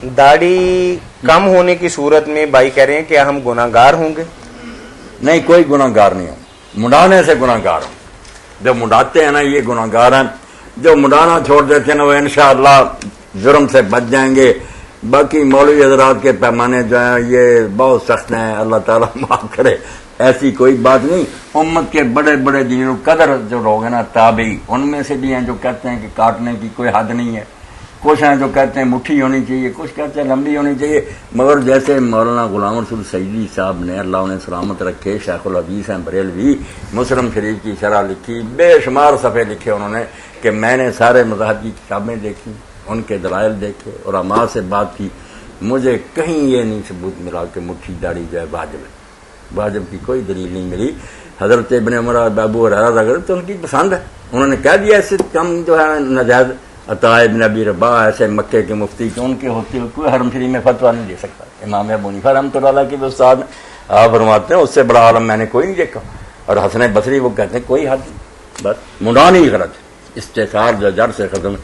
दाढ़ी कम होने की सूरत में भाई कह रहे हैं कि हम गुनाहगार होंगे? नहीं, कोई गुनाहगार नहीं हो, मुंडाने से गुनाहगार हो। जो मुंडाते हैं ना ये गुनाहगार हैं, जो मुंडाना छोड़ देते हैं ना वो इंशाअल्लाह जुर्म से बच जाएंगे। बाकी मौलवी हजरात के पैमाने जो हैं ये बहुत सख्त हैं, अल्लाह ताला माफ करे, ऐसी कोई बात नहीं। उम्मत के बड़े बड़े दीन कदर जो लोग हैं ना ताबी, उनमें से भी हैं जो कहते हैं कि काटने की कोई हद नहीं है, कुछ हैं जो कहते हैं मुट्ठी होनी चाहिए, कुछ कहते हैं लंबी होनी चाहिए। मगर जैसे मौलाना गुलाम रसूल सईदी साहब ने, अल्लाह उन्हें सलामत रखे, शेखुल हदीस हैं बरेलवी, मुस्लिम शरीफ की शरह लिखी, बेशुमार सफ़े लिखे उन्होंने कि मैंने सारे मज़ाहब की किताबें देखी, उनके दलाइल देखे और अमा से बात की, मुझे कहीं ये नहीं सबूत मिला कि मुट्ठी दाढ़ी जो है वाजिब है। वाजिब की कोई दलील नहीं मिली। हज़रत इब्न उमर और अबू हुरैरा अगर तो उनकी पसंद है, उन्होंने कह दिया इससे कम जो है नाजायज़। अता इब्न अबी रबाह ऐसे मक्के के मुफ्ती के उनके होते हुए कोई हरम शरीफ में फतवा नहीं दे सकता। इमाम अबू हनीफा रहमतुल्लाह के उस्ताद आप फरमाते हैं उससे बड़ा आलम मैंने कोई नहीं देखा। और हसन बसरी वो कहते हैं कोई हद नहीं, बस मुंडानी ही गलत है, इस्तेसार जो जड़ से खत्म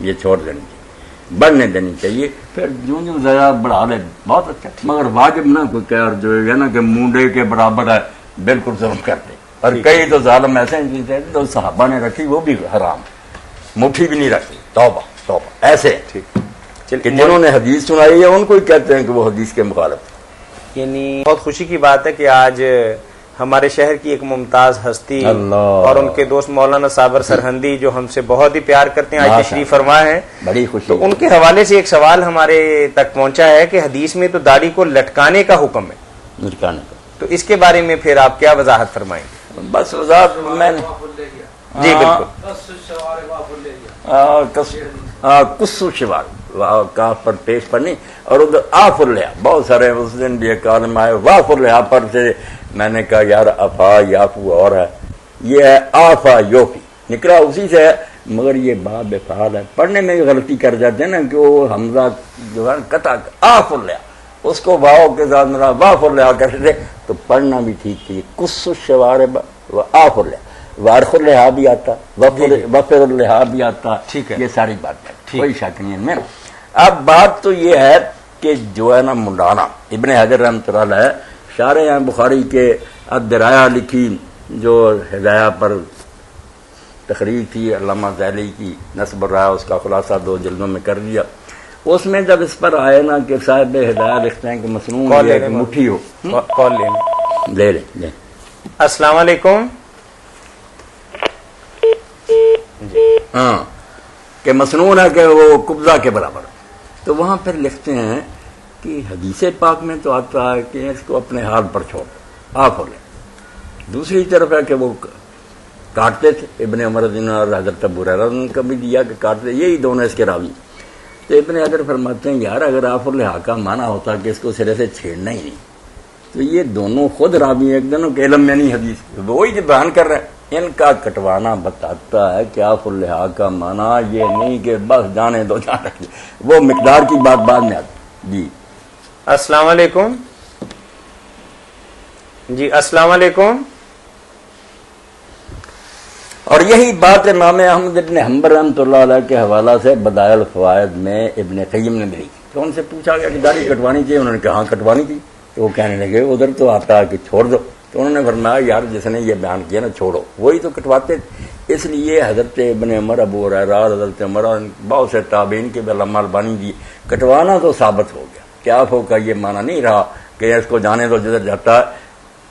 ये छोड़ देनी चाहिए, बढ़ने देनी चाहिए। फिर यूं यूं जरा बढ़ा ले बहुत अच्छा, मगर वाजिब ना कोई कह और जो है ना कि मुंडे के बराबर है बिल्कुल जुल्म करते। और कई तो जालिम ऐसे हैं तो सहाबा ने रखी वो भी हराम, मुट्ठी भी नहीं रखती, तौबा तौबा ऐसे। ठीक कि जिन्होंने हदीस सुनाई है उनको ही कहते हैं कि वो हदीस के मुखालिफ। यानी बहुत खुशी की बात है कि आज हमारे शहर की एक मुमताज हस्ती और उनके दोस्त मौलाना साबर सरहंदी जो हमसे बहुत ही प्यार करते हैं आज तशरीफ फरमा है, बड़ी खुशी। तो उनके हवाले से एक सवाल हमारे तक पहुंचा है कि हदीस में तो दाढ़ी को लटकाने का हुक्म है, लटकाने का, तो इसके बारे में फिर आप क्या वजाहत फरमाएंगे? बस वजाहत मैंने जी बिल्कुल कुस्सु शिवार का पर पेश पढ़नी और उधर आफुल्लिया बहुत सारे उस दिन भी एक आलम आए वाफुल्लिया पर से मैंने कहा यार अफा याफू और है, ये है आफा योफी निकला उसी से है, मगर ये बा बेफाल है, पढ़ने में भी गलती कर जाते हैं ना कि वो हमजा जो है कता आफुल्लिया उसको वाओ के साथ मेरा वाफुल्लिया करते थे तो पढ़ना भी ठीक थी। कुस्सु शिवार आफुल्लिया वारखुल्लिहा भी आता, वफिरुल्लिहा भी आता, ठीक है, ये सारी बात है, कोई शक नहीं है। अब बात तो ये है कि जो है ना मुंडाना, इब्ने हजर रहमतुल्लाह शारे हैं बुखारी के अद-दराया लिखी जो हिदाया पर तकरीर थी अल्लामा ज़ैली की नस्ब राया, उसका खुलासा 2 जिल्दों में कर दिया। उसमें जब इस पर आए ना कि साहिब हिदाया लिखते हैं कि मसनून मुट्ठी हो, कॉल ले। अस्सलाम वालेकुम। हाँ कि मसनून है कि वो कुब्जा के बराबर, तो वहां फिर लिखते हैं कि हदीसे पाक में तो आता है कि इसको अपने हाल पर छोड़ आप हो ले। दूसरी तरफ है कि वो काटते थे, इब्ने उमर और हजरत अबू हुरैरा उनका भी दिया कि काटते, यही दोनों इसके रावी। तो इब्ने हजर फरमाते हैं यार अगर आप लिहा का माना होता कि इसको सिरे से छेड़ना ही नहीं, तो ये दोनों खुद रावी एक दोनों के इल्म में नहीं हदीस, वही जो बयान कर रहे हैं। इनका कटवाना बताता है कि आफुल्लिहा का माना ये नहीं कि बस जाने दो जाने दो, वो मिकदार की बात बाद में आती जी। अस्सलाम वालेकुम जी। अस्सलाम वालेकुम। और यही बात इमाम अहमद इब्न हंबल रहमतुल्लाह अलैह के हवाला से बदाइल फवाइद में इब्न क़य्यिम ने मिली। तो उनसे पूछा गया कि दाढ़ी कटवानी चाहिए, उन्होंने कहा हाँ कटवानी थी। तो वो कहने लगे उधर तो आता है कि छोड़ दो, तो उन्होंने फरमाया यार जिसने ये बयान किया ना छोड़ो, वही तो कटवाते। इसलिए हजरत इब्न उमर अबू हुरैरा हजरत उमर बहुत से ताबीन के अल्लामा अलबानी दी कटवाना तो साबित हो गया, क्या होगा ये माना नहीं रहा कि इसको जाने दो जिधर जाता है,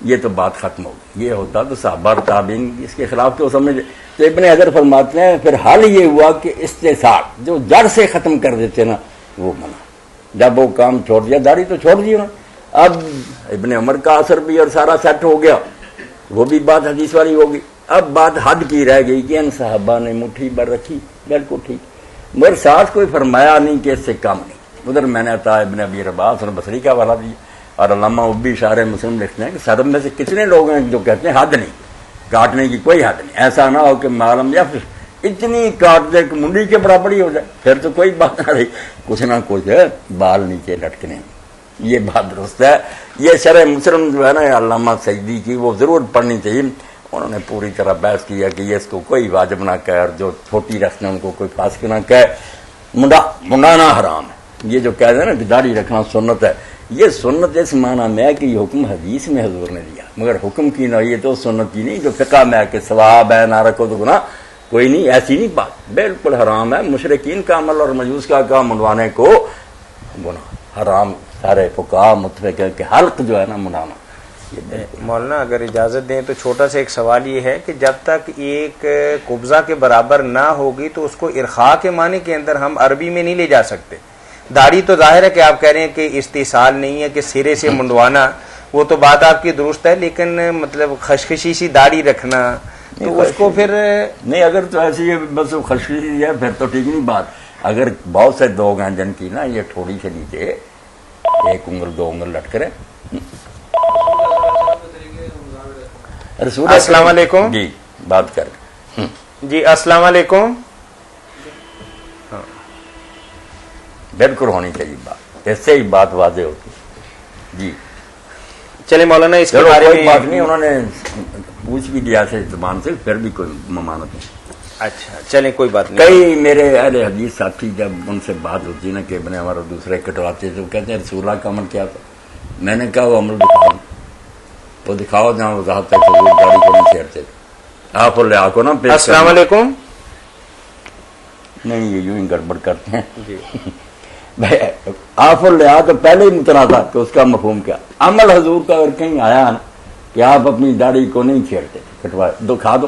ये तो बात खत्म हो गई। ये होता तो साहबा ताबीन इसके खिलाफ तो समझ। तो इब्न हजर फरमाते हैं फिर हाल ये हुआ कि इस्तेसार जो जड़ से खत्म कर देते ना वो मना, जब वो काम छोड़ दिया दाढ़ी तो छोड़ दी ना। अब इब्ने उमर का असर भी और सारा सेट हो गया, वो भी बात हदीस वाली होगी। अब बात हद की रह गई कि इन साहबा ने मुट्ठी भर रखी, बिल्कुल ठीक, मगर साथ कोई फरमाया नहीं कि इससे कम नहीं। उधर मैंने अता इब्न अबी रबाह और बसरी का वाला दिया। और अल्लामा उब्बी शारे मुस्लिम लिखते हैं कि सरब में से कितने लोग हैं जो कहते हैं हद नहीं, काटने की कोई हद नहीं, ऐसा ना हो कि मालूम या फिर इतनी काट दे कि मुंडी के बराबर ही हो जाए, फिर तो कोई बात ना रही, कुछ ना कुछ बाल नीचे लटकने, ये बात दुरुस्त है। ये शरह मुस्लिम जो है ना अल्लामा सईदी की वो जरूर पढ़नी चाहिए। उन्होंने पूरी तरह बहस किया कि ये इसको कोई वाजिब ना कहे और जो छोटी रस्में उनको कोई फासिक ना कहे, मुंडाना हराम है। یہ جو کہتے ہیں نا کہ داڑھی رکھنا سنت ہے، یہ سنت اس معنی میں ہے کہ یہ حکم حدیث میں حضور نے دیا، مگر حکم کی نوعیت تو سنت کی نہیں جو فقہ میں ہے کہ ثواب ہے نہ رکھو تو گناہ کوئی نہیں، ایسی نہیں بات، بالکل حرام ہے۔ مشرکین کا عمل اور مجوس کا کام منڈوانے کو گناہ حرام، سارے فقہا متفق ہے کہ حلق جو ہے نا منڈانا۔ مولانا اگر اجازت دیں تو چھوٹا سا ایک سوال یہ ہے کہ جب تک ایک قبضہ کے برابر نہ ہوگی تو اس کو ارخاء کے معنی کے اندر ہم عربی میں نہیں لے جا سکتے۔ داڑھی تو ظاہر ہے کہ آپ کہہ رہے ہیں کہ استحصال نہیں ہے کہ سرے سے منڈوانا، وہ تو بات آپ کی درست ہے، لیکن مطلب خشخشی سی داڑھی رکھنا تو اس کو پھر نہیں، اگر تو ایسی ہے بس وہ خشخشی ہے پھر تو ٹھیک نہیں بات۔ اگر بہت سے لوگ ہیں جن کی نا یہ تھوڑی سے نیچے 1 انگل 2 انگل لٹک رہے۔ السلام علیکم جی بات کر جی السلام علیکم۔ بالکل ہونی چاہیے بات، اس سے ہی بات واضح ہوتی جی۔ چلے مولانا اس کے بارے میں بات نہیں، انہوں نے پوچھ بھی دیا سے زبان سے، پھر بھی کوئی ممانت نہیں۔ اچھا چلیں کوئی بات نہیں۔ کئی میرے اہل حدیث ساتھی جب ان سے بات ہوتی نا کہ ابن عمر اور دوسرے کٹواتے تو کہتے ہیں رسول اللہ کا عمل کیا تھا؟ میں نے کہا وہ عمل دکھاؤ، وہ دکھاؤ جہاں وضاحت تک گاڑی کو نہیں چھیڑتے آپ اور لیا کو نا۔ السلام علیکم۔ نہیں یہ یوں ہی گڑبڑ کرتے ہیں جی آپ اور لیا تو پہلے ہی متنازع کہ اس کا مفہوم کیا۔ عمل حضور کا اگر کہیں آیا نا کہ آپ اپنی داڑھی کو نہیں چھیڑتے، کٹوائے دکھا دو۔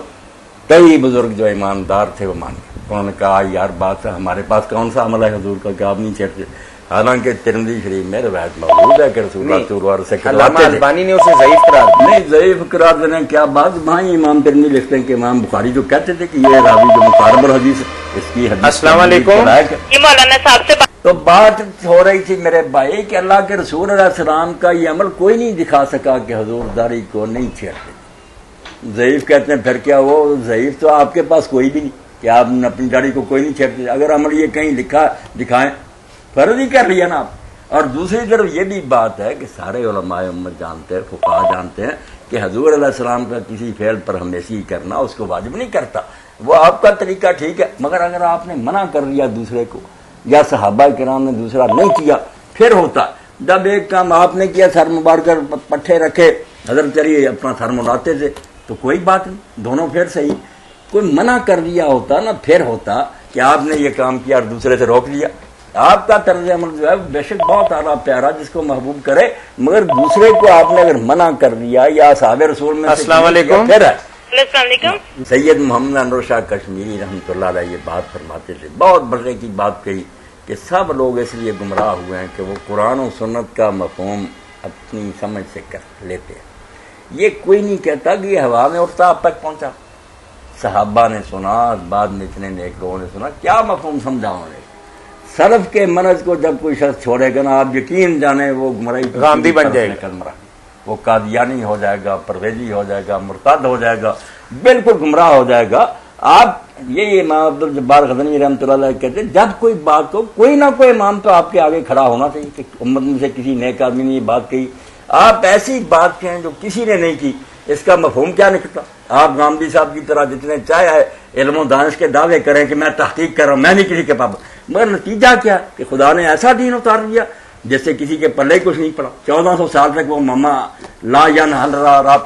کئی بزرگ جو ایماندار تھے وہ مان گئے، انہوں نے کہا یار بات ہے، ہمارے پاس کون سا عمل ہے حضور کا کہ آپ نہیں چھیڑتے؟ حالانکہ ترمذی شریف میں روایت موجود ہے کہ رسول اللہ صور سے علامہ البانی نے اسے ضعیف قرار دیا۔ نہیں ضعیف قرار دینے کیا بات، وہاں امام ترمذی لکھتے ہیں کہ امام بخاری جو کہتے تھے کہ یہ راوی جو مقارب الحدیث اس کی حدیث۔ السلام علیکم یہ مولانا صاحب سے تو بات ہو رہی تھی میرے بھائی کہ اللہ کے رسول علیہ السلام کا یہ عمل کوئی نہیں دکھا سکا کہ حضور داڑھی کو نہیں چھیڑتے۔ ضعیف کہتے ہیں پھر کیا، وہ ضعیف تو آپ کے پاس کوئی بھی نہیں کہ آپ اپنی داڑھی کو کوئی نہیں چھیڑتے۔ اگر عمل یہ کہیں لکھا دکھائیں فرض ہی کر لیا نا آپ۔ اور دوسری طرف یہ بھی بات ہے کہ سارے علماء امت جانتے ہیں، فقہا جانتے ہیں کہ حضور علیہ السلام کا کسی فعل پر ہمیشہ کرنا اس کو واجب نہیں کرتا، وہ آپ کا طریقہ ٹھیک ہے، مگر اگر آپ نے منع کر لیا دوسرے کو یا صحابہ کرام نے دوسرا نہیں کیا پھر ہوتا۔ جب ایک کام آپ نے کیا سر مبارک پٹھے رکھے حضرت علی اپنا سر مڑاتے تھے تو کوئی بات نہیں، دونوں پھر صحیح۔ کوئی منع کر دیا ہوتا نا پھر ہوتا کہ آپ نے یہ کام کیا اور دوسرے سے روک لیا۔ آپ کا طرز عمل جو ہے بے شک بہت اعلیٰ پیارا جس کو محبوب کرے، مگر دوسرے کو آپ نے اگر منع کر دیا یا صحاب رسول میں السلام علیکم پھر ہے۔ السلام علیکم۔ سید محمد انور شاہ کشمیری رحمۃ اللہ علیہ یہ بات فرماتے تھے، بہت بڑے کی بات کہی کہ سب لوگ اس لیے گمراہ ہوئے ہیں کہ وہ قرآن و سنت کا مفہوم اپنی سمجھ سے کر لیتے ہیں۔ یہ کوئی نہیں کہتا کہ یہ ہوا میں اٹھتا آپ تک پہنچا، صحابہ نے سنا، بعد میں اتنے نیک لوگوں نے سنا، کیا مفہوم سمجھا انہوں نے۔ سلف کے منہج کو جب کوئی شخص چھوڑے گا نا آپ یقین جانے وہ گمراہی غامدی بن جائے گا، وہ قادیانی ہو جائے گا، پرویزی ہو جائے گا، مرتد ہو جائے گا، بالکل گمراہ ہو جائے گا۔ آپ یہ امام عبدالجبار غزنوی رحمۃ اللہ علیہ کہتے ہیں جب کوئی بات ہو کوئی نہ کوئی امام تو آپ کے آگے کھڑا ہونا چاہیے کہ امت میں سے کسی نیک آدمی نے یہ بات کہی، آپ ایسی بات کہیں جو کسی نے نہیں کی، اس کا مفہوم کیا نکلتا؟ آپ غامدی صاحب کی طرح جتنے چاہے علم و دانش کے دعوے کریں کہ میں تحقیق کر رہا ہوں، میں نہیں کسی کے پابند، مگر نتیجہ کیا کہ خدا نے ایسا دین اتار دیا جس سے کسی کے پلے کچھ نہیں پڑا۔ 1400 سال تک وہ ماما لا ینحل رات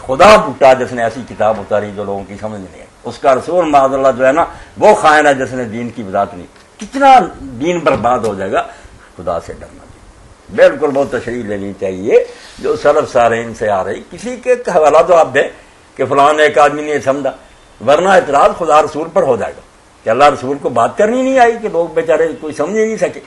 خدا بوٹا جس نے ایسی کتاب اتاری جو لوگوں کی سمجھ نہیں ہے، اس کا رسول معاذ اللہ جو ہے نا وہ خائن ہے جس نے دین کی وضاحت نہیں، کتنا دین برباد ہو جائے گا۔ خدا سے ڈرنا بالکل بہت تشریح لینی چاہیے جو سلف صالحین سے آ رہی، کسی کے حوالہ تو آپ دیں کہ فلاں ایک آدمی نے یہ سمجھا، ورنہ اعتراض خدا رسول پر ہو جائے گا کہ اللہ رسول کو بات کرنی نہیں آئی کہ لوگ بیچارے کوئی سمجھ ہی نہیں سکے۔